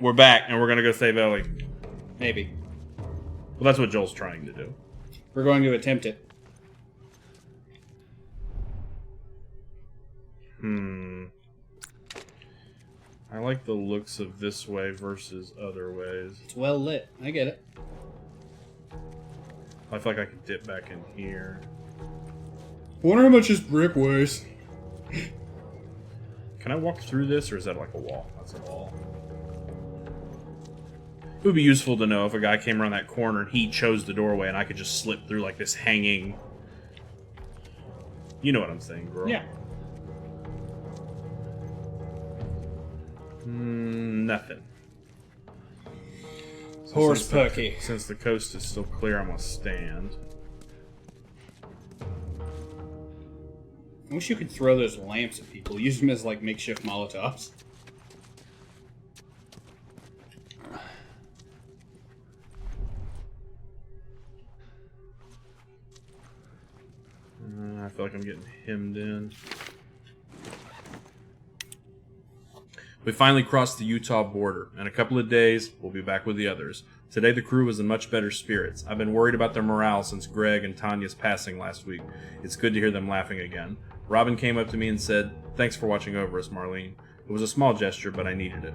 we're back, and we're gonna go save Ellie. Maybe. Well, that's what Joel's trying to do. We're going to attempt it. I like the looks of this way versus other ways. It's well lit. I get it. I feel like I could dip back in here. I wonder how much this brick weighs. Can I walk through this, or is that like a wall? That's a wall. It would be useful to know if a guy came around that corner and he chose the doorway and I could just slip through like this hanging... You know what I'm saying, girl. Yeah. Nothing. Horse pucky. Since the coast is still clear, I'm gonna stand. I wish you could throw those lamps at people. Use them as, like, makeshift Molotovs. I feel like I'm getting hemmed in. We finally crossed the Utah border. In a couple of days, we'll be back with the others. Today, the crew was in much better spirits. I've been worried about their morale since Greg and Tanya's passing last week. It's good to hear them laughing again. Robin came up to me and said, "Thanks for watching over us, Marlene." It was a small gesture, but I needed it.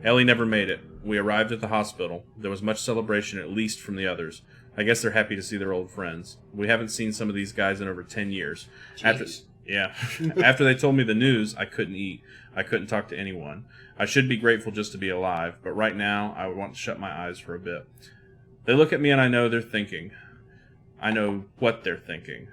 Ellie never made it. We arrived at the hospital. There was much celebration, at least from the others. I guess they're happy to see their old friends. We haven't seen some of these guys in over 10 years. After they told me the news, I couldn't eat. I couldn't talk to anyone. I should be grateful just to be alive, but right now, I want to shut my eyes for a bit. They look at me and I know they're thinking. I know what they're thinking.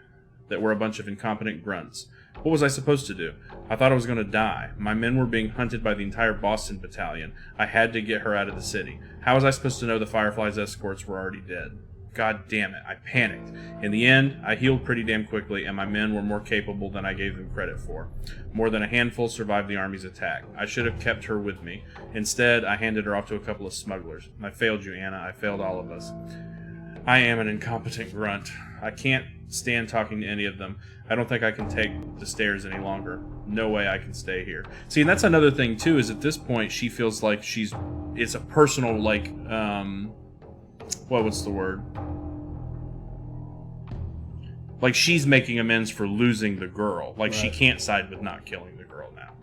That we're a bunch of incompetent grunts. What was I supposed to do? I thought I was going to die. My men were being hunted by the entire Boston battalion. I had to get her out of the city. How was I supposed to know the Firefly's escorts were already dead? God damn it, I panicked. In the end, I healed pretty damn quickly, and my men were more capable than I gave them credit for. More than a handful survived the army's attack. I should have kept her with me. Instead, I handed her off to a couple of smugglers. I failed you, Anna. I failed all of us. I am an incompetent grunt. I can't stand talking to any of them. I don't think I can take the stairs any longer. No way I can stay here. See, and that's another thing, too, is at this point, she feels like it's a personal, like, what's the word? Like, she's making amends for losing the girl. Like, She can't side with not killing the girl now.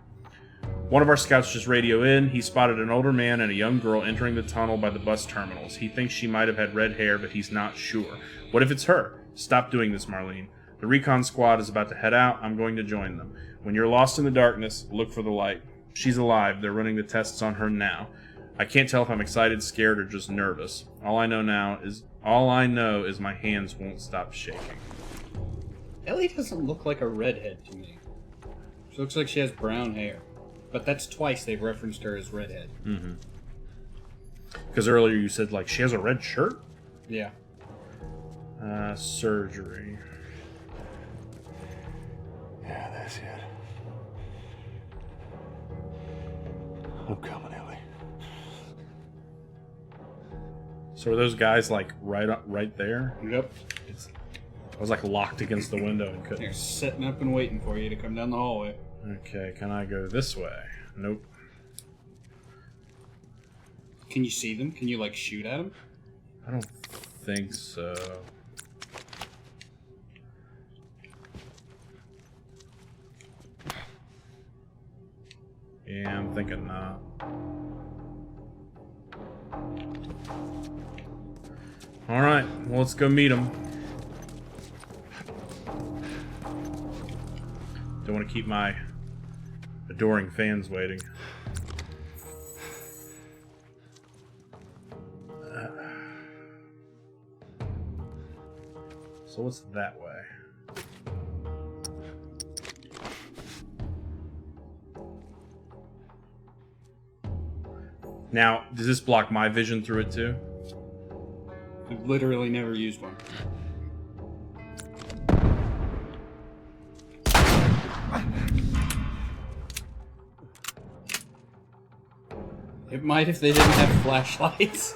One of our scouts just radioed in. He spotted an older man and a young girl entering the tunnel by the bus terminals. He thinks she might have had red hair, but he's not sure. What if it's her? Stop doing this, Marlene. The recon squad is about to head out. I'm going to join them. When you're lost in the darkness, look for the light. She's alive. They're running the tests on her now. I can't tell if I'm excited, scared, or just nervous. All I know is my hands won't stop shaking. Ellie doesn't look like a redhead to me. She looks like she has brown hair. But that's twice they've referenced her as redhead. Mm-hmm. Because earlier you said, like, she has a red shirt? Yeah. Surgery. Yeah, that's it. I'm coming, Ellie. So are those guys, like, right there? Yep. I was, like, locked against the window and couldn't. They're setting up and waiting for you to come down the hallway. Okay, can I go this way? Nope. Can you see them? Can you, like, shoot at them? I don't think so. Yeah, I'm thinking not. Alright, well, let's go meet them. Don't want to keep my adoring fans waiting. So what's that way? Now, does this block my vision through it too? I've literally never used one. It might if they didn't have flashlights.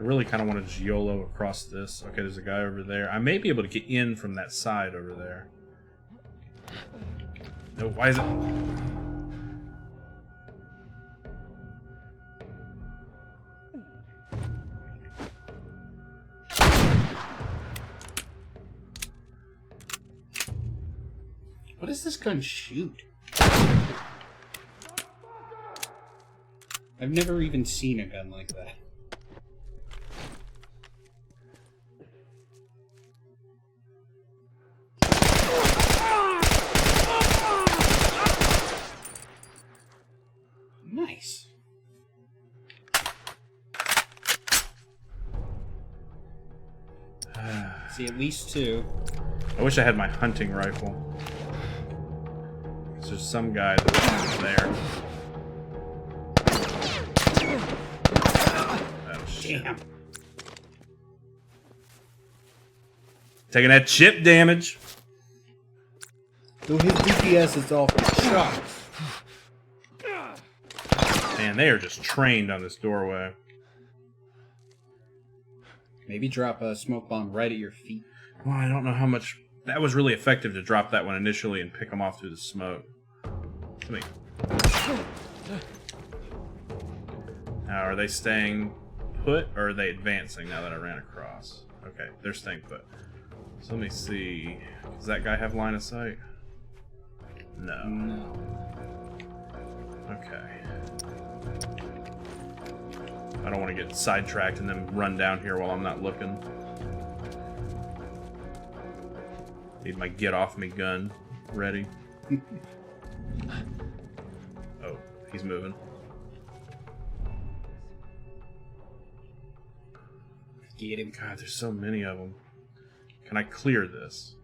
really kind of want to just YOLO across this. Okay, there's a guy over there. I may be able to get in from that side over there. No, why is it... What does this gun shoot? I've never even seen a gun like that. Nice. See, at least two. I wish I had my hunting rifle. There's some guy that's there. Oh, shit. Damn. Taking that chip damage. So his DPS is off the charts. Man, they are just trained on this doorway. Maybe drop a smoke bomb right at your feet. Well, I don't know how much... That was really effective to drop that one initially and pick them off through the smoke. Let me... Now, are they staying put, or are they advancing now that I ran across? Okay, they're staying put. So let me see... Does that guy have line of sight? No. No. Okay. I don't want to get sidetracked and then run down here while I'm not looking. Need my get off me gun ready. Oh, he's moving. Get him. God, there's so many of them. Can I clear this?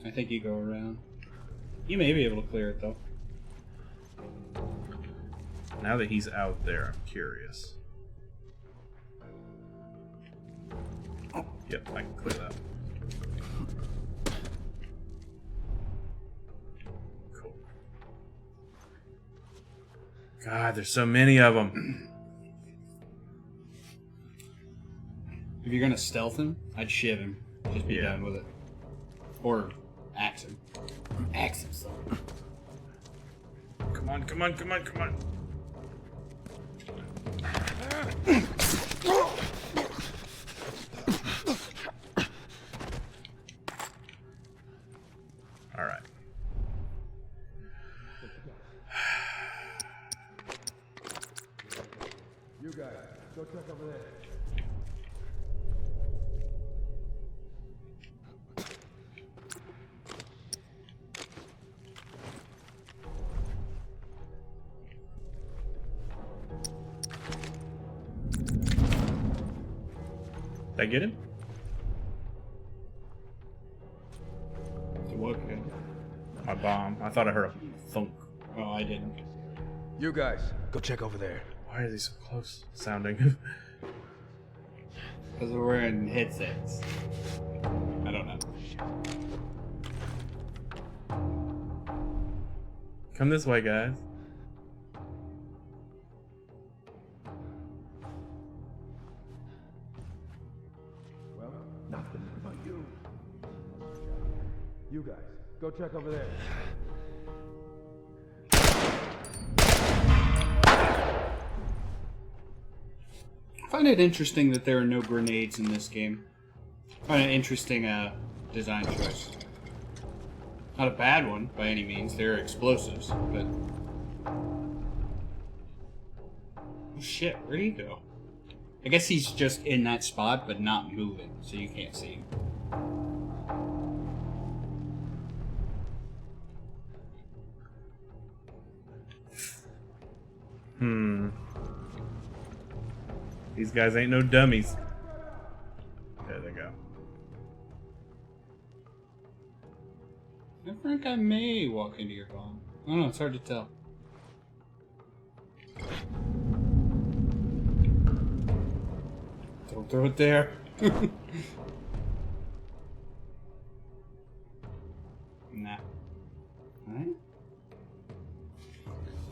I think you go around. You may be able to clear it though. Now that he's out there, I'm curious. Yep, I can clear that. Cool. God, there's so many of them. If you're gonna stealth him, I'd shiv him. Just be done with it. Or axe him. Axe him, son. Come on, come on, come on, come on. Alright. You guys, go check over there. Did I get him? To what good? My bomb. I thought I heard a thunk. Oh, I didn't. You guys, go check over there. Why are these so close sounding? Because we're wearing headsets. I don't know. Come this way, guys. Well, nothing about you. You guys, go check over there. I find it interesting that there are no grenades in this game. I find it an interesting design choice. Not a bad one by any means. They're explosives, but... Oh shit, where'd he go? I guess he's just in that spot, but not moving, so you can't see him. These guys ain't no dummies. There they go. I think I may walk into your bomb. I don't know, it's hard to tell. Don't throw it there. Nah. Alright.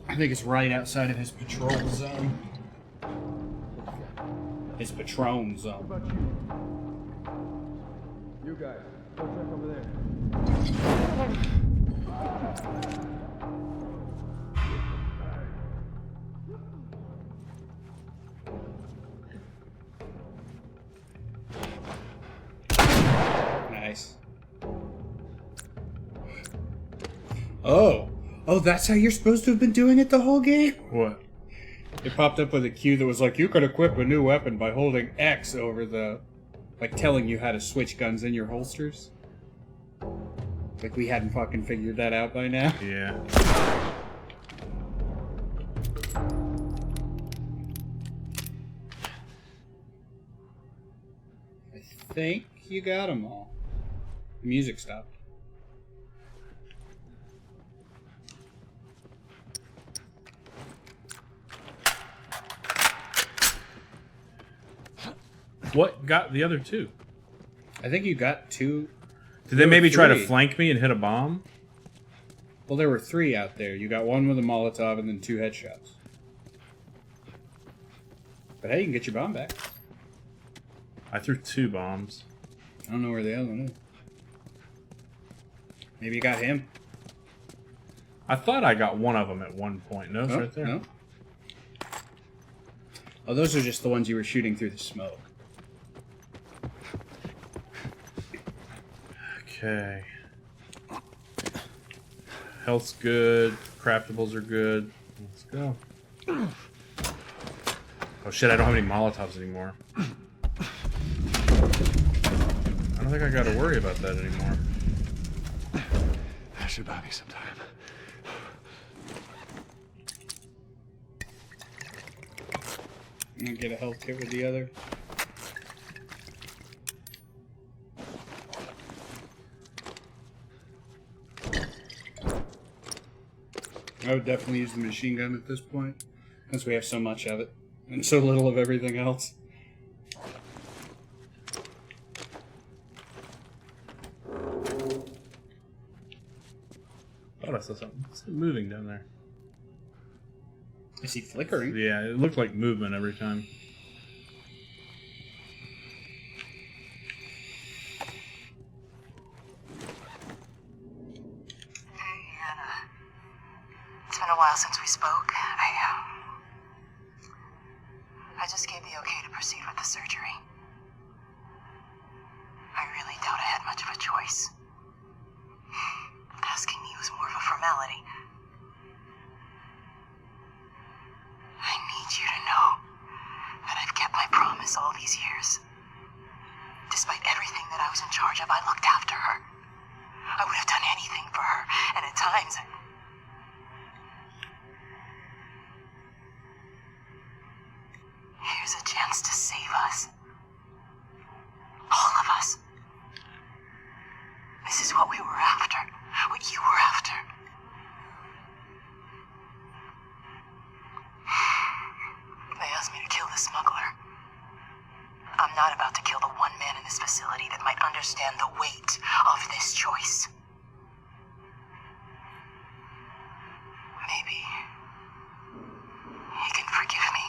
I think it's right outside of his patrol zone. His Patron's What about you? You guys, go check over there. Nice. Oh. Oh, that's how you're supposed to have been doing it the whole game? What? It popped up with a cue that was like, you could equip a new weapon by holding X over the... Like, telling you how to switch guns in your holsters. Like, we hadn't fucking figured that out by now. Yeah. I think you got them all. The music stopped. What got the other two? I think you got two. Did they maybe try to three. flank me and hit a bomb? Well, there were 3 out there. You got one with a Molotov and then 2 headshots. But hey, you can get your bomb back. I threw 2 bombs. I don't know where the other one is. Maybe you got him. I thought I got one of them at one point. No, it's Oh, right there. no. Oh, those are just the ones you were shooting through the smoke. Okay. Health's good. Craftables are good. Let's go. Oh shit, I don't have any Molotovs anymore. I don't think I gotta worry about that anymore. That should buy me some time. I'm gonna get a health kit with the other. I would definitely use the machine gun at this point, since we have so much of it, and so little of everything else. Thought I saw something. It's moving down there. Is he flickering? Yeah, it looked like movement every time. It's been a while since we spoke. I just gave the okay to proceed with the surgery. I really doubt I had much of a choice. Asking me was more of a formality. I need you to know that I've kept my promise all these years. Despite everything that I was in charge of, I looked after her. I would have done anything for her, and at times here's a chance to save us. All of us. This is what we were after. What you were after. They asked me to kill the smuggler. I'm not about to kill the one man in this facility that might understand the weight of this choice. Maybe he can forgive me.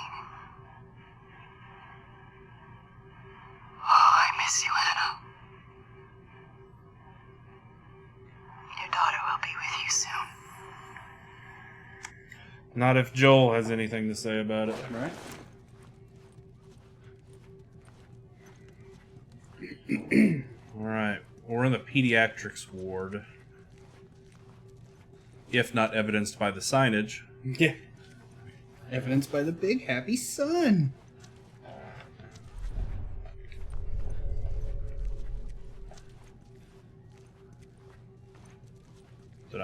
Oh, I miss you, Anna. Your daughter will be with you soon. Not if Joel has anything to say about it. Right. Alright, we're in the pediatrics ward. If not evidenced by the signage. Yeah. Evidenced by the big happy sun. Did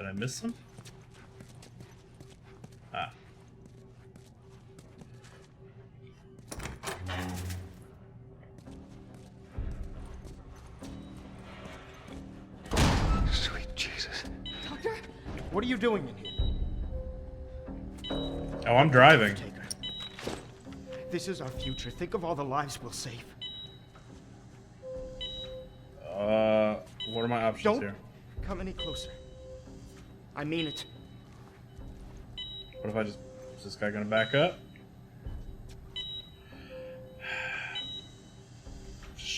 I miss some? Ah. Sweet Jesus. Doctor? What are you doing in here? Oh, I'm driving. Take her. This is our future. Think of all the lives we'll save. What are my options Don't here? come any closer. I mean it. What if I just... Is this guy gonna back up?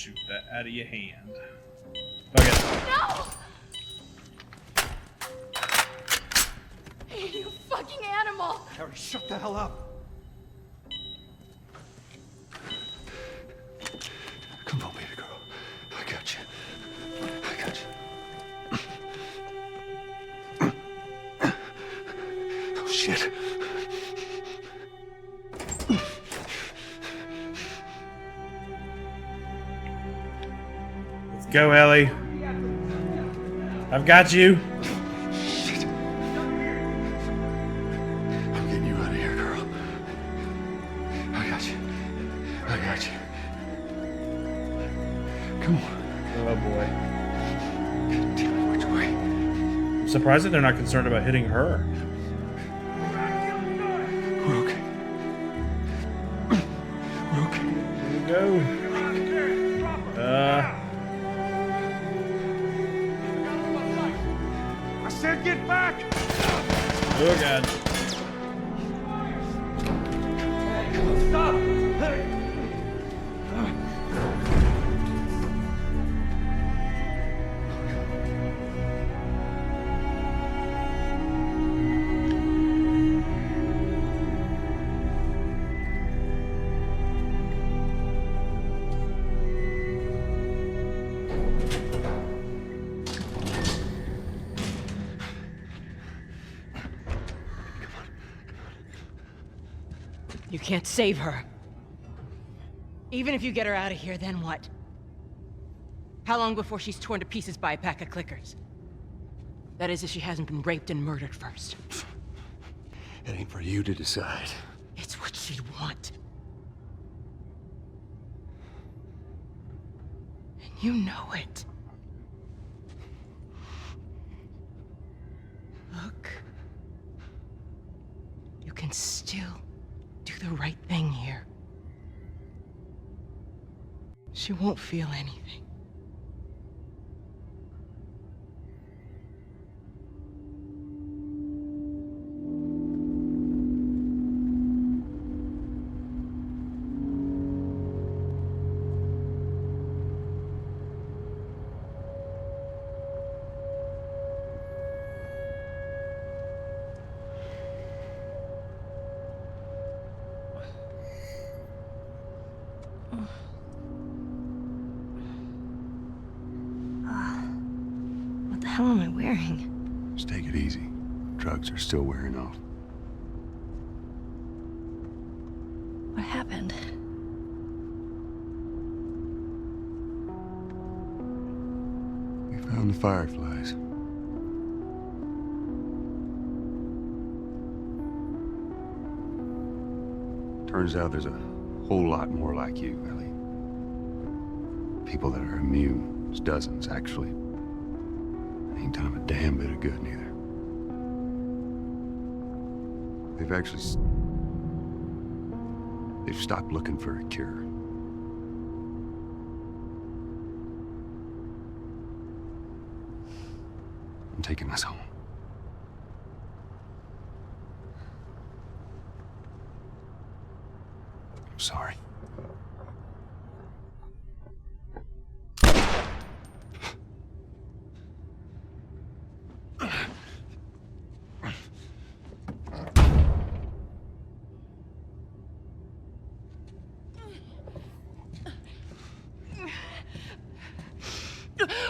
shoot that out of your hand. Okay. No! You fucking animal! Harry, shut the hell up. Come on, baby girl. I got you. I got you. Oh, shit. Let's go, Ellie. I've got you. Shit. I'm getting you out of here, girl. I got you. I got you. Come on. Oh boy. Tell me which way. I'm surprised that they're not concerned about hitting her. We're okay. We're okay. Here we go. I said get back! Oh god. Stop! You can't save her. Even if you get her out of here, then what? How long before she's torn to pieces by a pack of clickers? That is, if she hasn't been raped and murdered first. It ain't for you to decide. It's what she'd want. And you know it. Look. You can still do the right thing here. She won't feel anything. What the hell am I wearing? Just take it easy. Drugs are still wearing off. What happened? We found the fireflies. Turns out there's a whole lot more like you, Ellie. People that are immune. There's dozens, actually. Ain't done them a damn bit of good, neither. They've stopped looking for a cure. I'm taking us home. I'm sorry.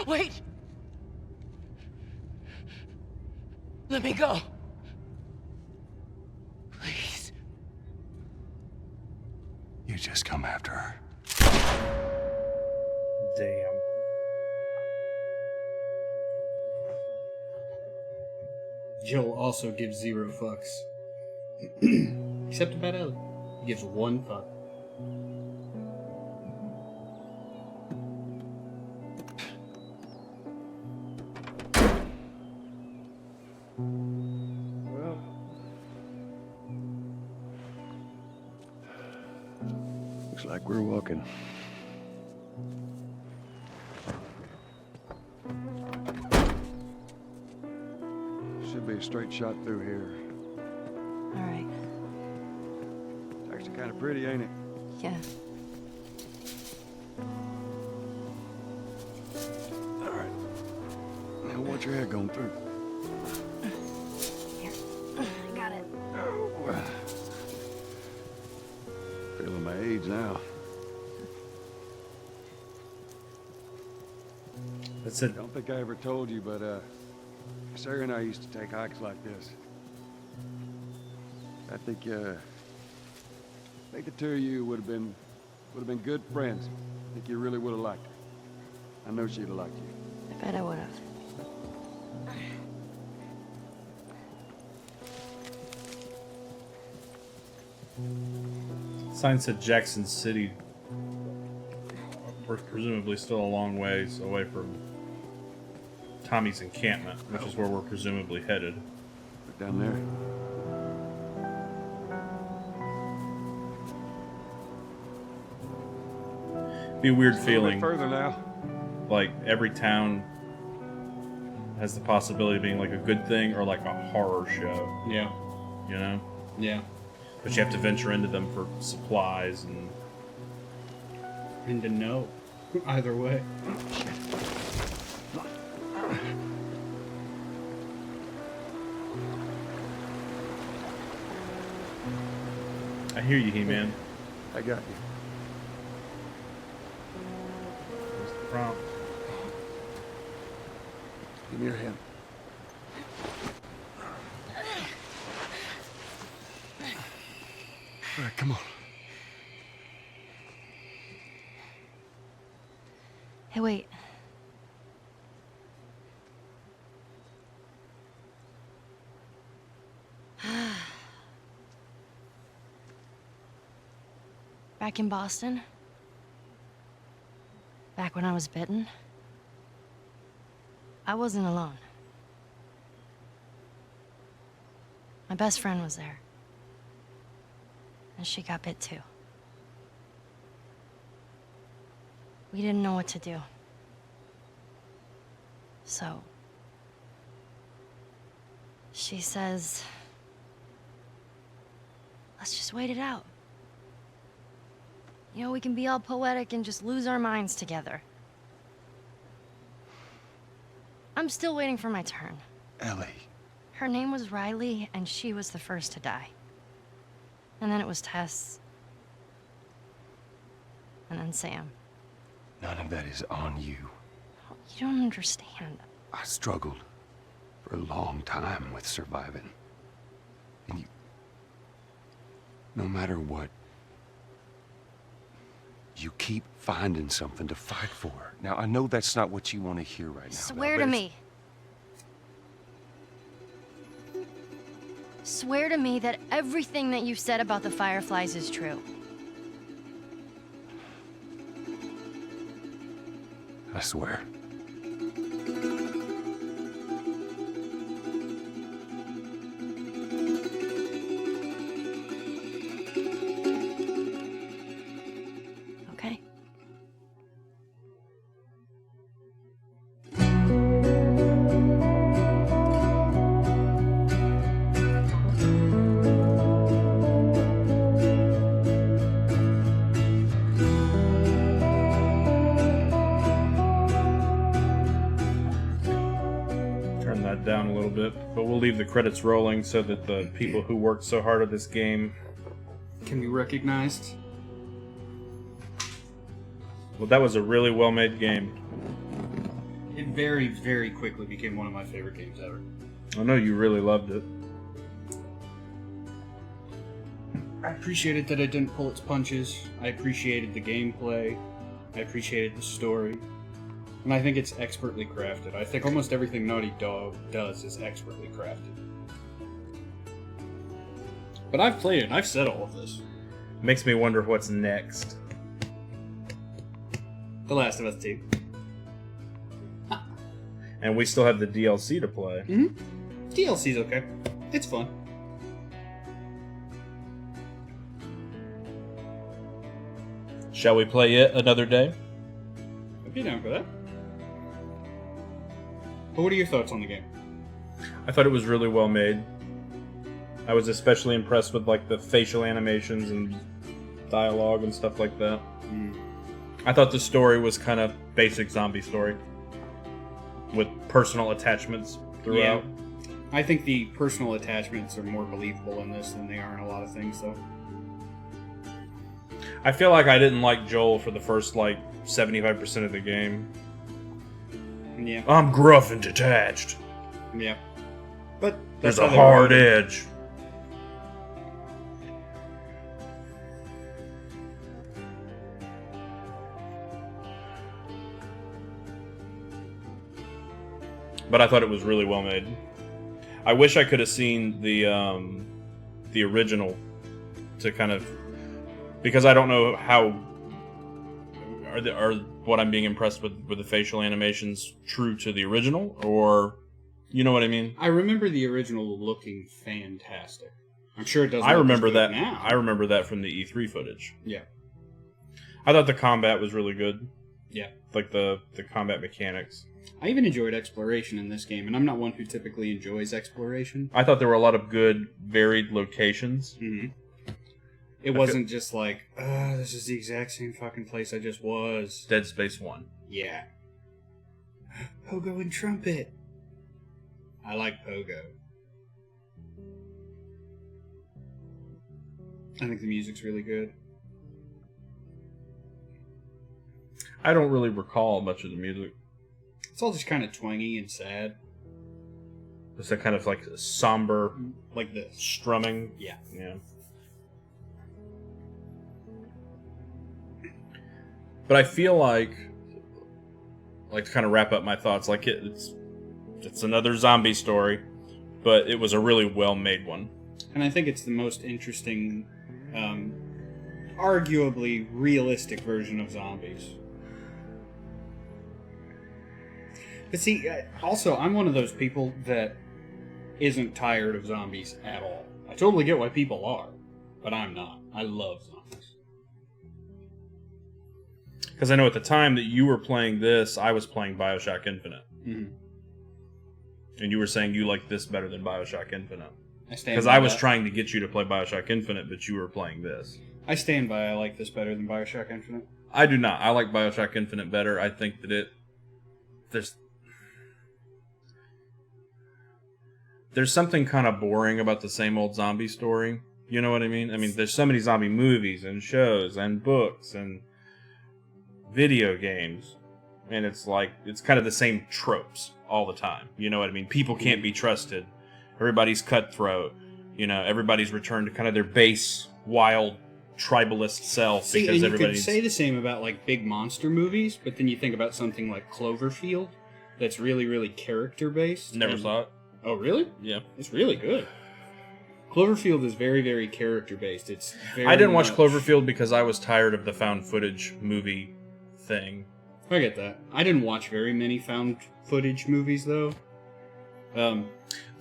Wait! Let me go. Please. You just come after her. Damn. Jill also gives 0 fucks. Except about Ellie. He gives 1 fuck. Well, looks like we're walking. Should be a straight shot through here. All right. It's actually kind of pretty, ain't it? Yeah. what your head going through. Here. I got it. Feeling my age now. That's it. Don't think I ever told you, but Sarah and I used to take hikes like this. I think the two of you would have been good friends. I think you really would have liked her. I know she'd have liked you. I bet I would have. Sign said Jackson City. We're presumably still a long ways away from Tommy's encampment, which is where we're presumably headed. Look down there. Be a weird A little bit feeling, further now. like every town has the possibility of being like a good thing or like a horror show, Yeah. you know? Yeah. But you have to venture into them for supplies and And to know. Either way. I hear you, He-Man. I got you. There's the prompt. Give me your hand. All right, come on. Hey, wait. Back in Boston? Back when I was bitten? I wasn't alone. My best friend was there. And she got bit too. We didn't know what to do. So, she says, let's just wait it out. You know, we can be all poetic and just lose our minds together. I'm still waiting for my turn. Ellie. Her name was Riley, and she was the first to die. And then it was Tess. And then Sam. None of that is on you. You don't understand. I struggled for a long time with surviving. And you... No matter what, you keep finding something to fight for. Now, I know that's not what you want to hear right now. Swear but to it's- me. Swear to me that everything that you said about the Fireflies is true. I swear. Okay? Turn that down a little bit, but we'll leave the credits rolling so that the people who worked so hard at this game, Can be recognized. well, that was a really well-made game. It very, very quickly became one of my favorite games ever. I know you really loved it. I appreciated that it didn't pull its punches. I appreciated the gameplay. I appreciated the story. And I think it's expertly crafted. I think almost everything Naughty Dog does is expertly crafted. But I've played it, and I've said all of this. Makes me wonder what's next. The Last of Us 2. And we still have the DLC to play. DLC's okay. It's fun. Shall we play it another day? I'd be down for that. But what are your thoughts on the game? I thought it was really well made. I was especially impressed with like the facial animations and dialogue and stuff like that. I thought the story was kind of basic zombie story. with personal attachments throughout. Yeah. I think the personal attachments are more believable in this than they are in a lot of things, though. I feel like I didn't like Joel for the first, 75% of the game. Yeah. I'm gruff and detached. Yeah. But There's that's a how they hard wrote it. edge. But I thought it was really well made. I wish I could have seen the original to kind of, because I don't know how are what I'm being impressed with the facial animations true to the original, or you know what I mean? I remember the original looking fantastic. I'm sure it doesn't. I look remember as good that. now. I remember that from the E3 footage. Yeah. I thought the combat was really good. Yeah. Like the combat mechanics. I even enjoyed exploration in this game, and I'm not one who typically enjoys exploration. I thought there were a lot of good, varied locations. Mm-hmm. It wasn't just like, this is the exact same fucking place I just was. Dead Space 1. Yeah. Pogo and Trumpet. I like Pogo. I think the music's really good. I don't really recall much of the music. It's all just kind of twangy and sad. It's a kind of somber, Like this. strumming. Yeah. Yeah. But I feel like to kind of wrap up my thoughts, it's another zombie story, but it was a really well-made one. And I think it's the most interesting, arguably realistic version of zombies. But see, also, I'm one of those people that isn't tired of zombies at all. I totally get why people are, but I'm not. I love zombies. Because I know at the time that you were playing this, I was playing Bioshock Infinite. Mm-hmm. And you were saying you liked this better than Bioshock Infinite. I stand Because by I was that. trying to get you to play Bioshock Infinite, but you were playing this. I stand by I like this better than Bioshock Infinite. I do not. I like Bioshock Infinite better. I think that there's something kind of boring about the same old zombie story. You know what I mean? I mean, there's so many zombie movies and shows and books and video games, and it's kind of the same tropes all the time. You know what I mean? People can't be trusted. Everybody's cutthroat. You know, everybody's returned to kind of their base wild tribalist self. See, because and you everybody's could say the same about big monster movies, but then you think about something like Cloverfield, that's really, really character based. never saw it. Oh, really? Yeah, It's really good. Cloverfield is very, very character based. It's very I didn't watch much- Cloverfield because I was tired of the found footage movie thing. I get that. I didn't watch very many found footage movies though.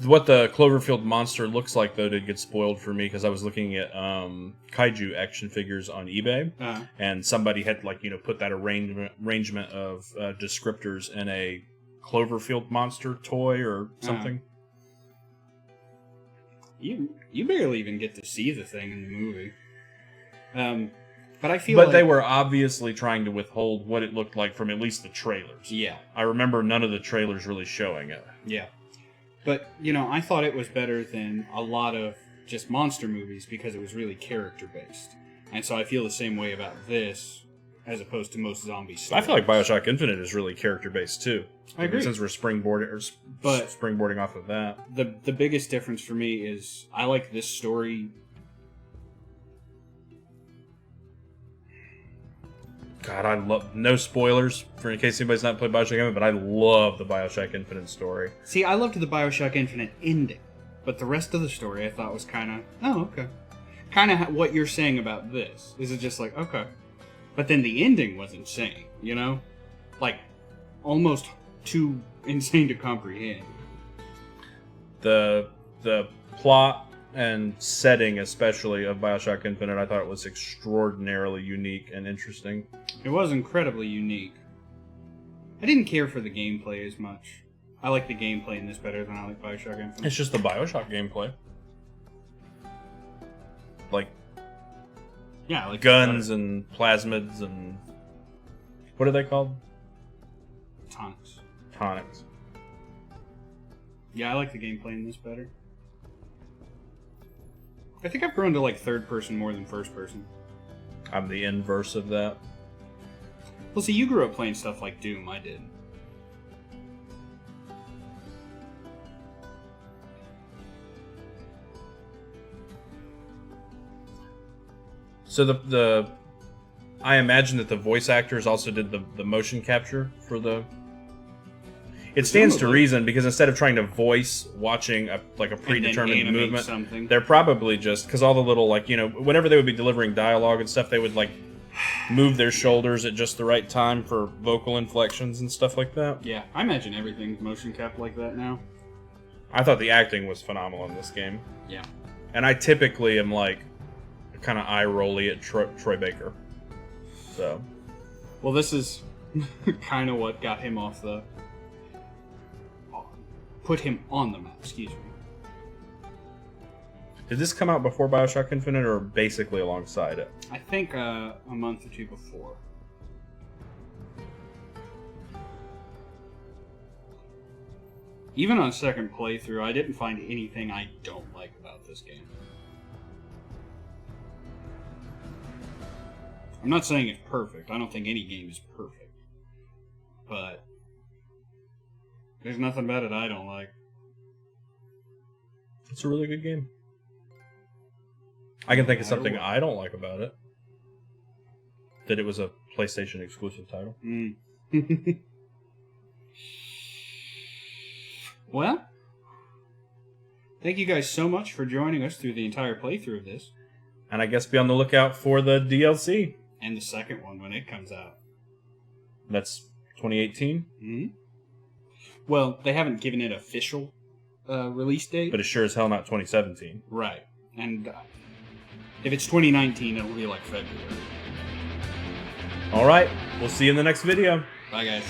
What the Cloverfield monster looks like, though, did get spoiled for me because I was looking at kaiju action figures on eBay, and somebody had put that arrangement of descriptors in a Cloverfield monster toy or something. You barely even get to see the thing in the movie. But I feel But like they were obviously trying to withhold what it looked like from at least the trailers. Yeah. I remember none of the trailers really showing it. Yeah. But, I thought it was better than a lot of just monster movies because it was really character-based. And so I feel the same way about this as opposed to most zombie stories. I feel like Bioshock Infinite is really character-based, too. I agree. Since we're springboarding off of that. The biggest difference for me is I like this story. God, I love... No spoilers, in case anybody's not played Bioshock Infinite, but I love the Bioshock Infinite story. See, I loved the Bioshock Infinite ending, but the rest of the story I thought was kind of, oh, okay. Kind of what you're saying about this. Is it just okay. But then the ending was insane, almost too insane to comprehend. The plot and setting, especially, of Bioshock Infinite, I thought it was extraordinarily unique and interesting. It was incredibly unique. I didn't care for the gameplay as much. I like the gameplay in this better than I like Bioshock Infinite. It's just the Bioshock gameplay. Yeah, I like Guns and plasmids and... What are they called? tonics. Tonics. Yeah, I like the gameplay in this better. I think I've grown to like third person more than first person. I'm the inverse of that. Well, see, you grew up playing stuff like Doom. I did. So the I imagine that the voice actors also did the motion capture for the. It stands to Presumably. reason because instead of trying to voice watching a predetermined animate movement, something. they're probably just because all the little whenever they would be delivering dialogue and stuff, they would like move their shoulders at just the right time for vocal inflections and stuff like that. Yeah, I imagine everything's motion capped like that now. I thought the acting was phenomenal in this game, Yeah. and I typically am like kind of eye rolly at Troy Baker. So, Well, this is kind of what got him off the... Put him on the map, excuse me. did this come out before BioShock Infinite or basically alongside it? I think a month or two before. Even on second playthrough, I didn't find anything I don't like about this game. I'm not saying it's perfect. I don't think any game is perfect. But there's nothing about it I don't like. It's a really good game. I can think of something I don't like about it. That it was a PlayStation exclusive title. Well, thank you guys so much for joining us through the entire playthrough of this. And I guess be on the lookout for the DLC. And the second one when it comes out. That's 2018. Mm-hmm. Well, they haven't given it official release date. But it's sure as hell not 2017. Right. And if it's 2019, it'll be like February. Alright, we'll see you in the next video. Bye, guys.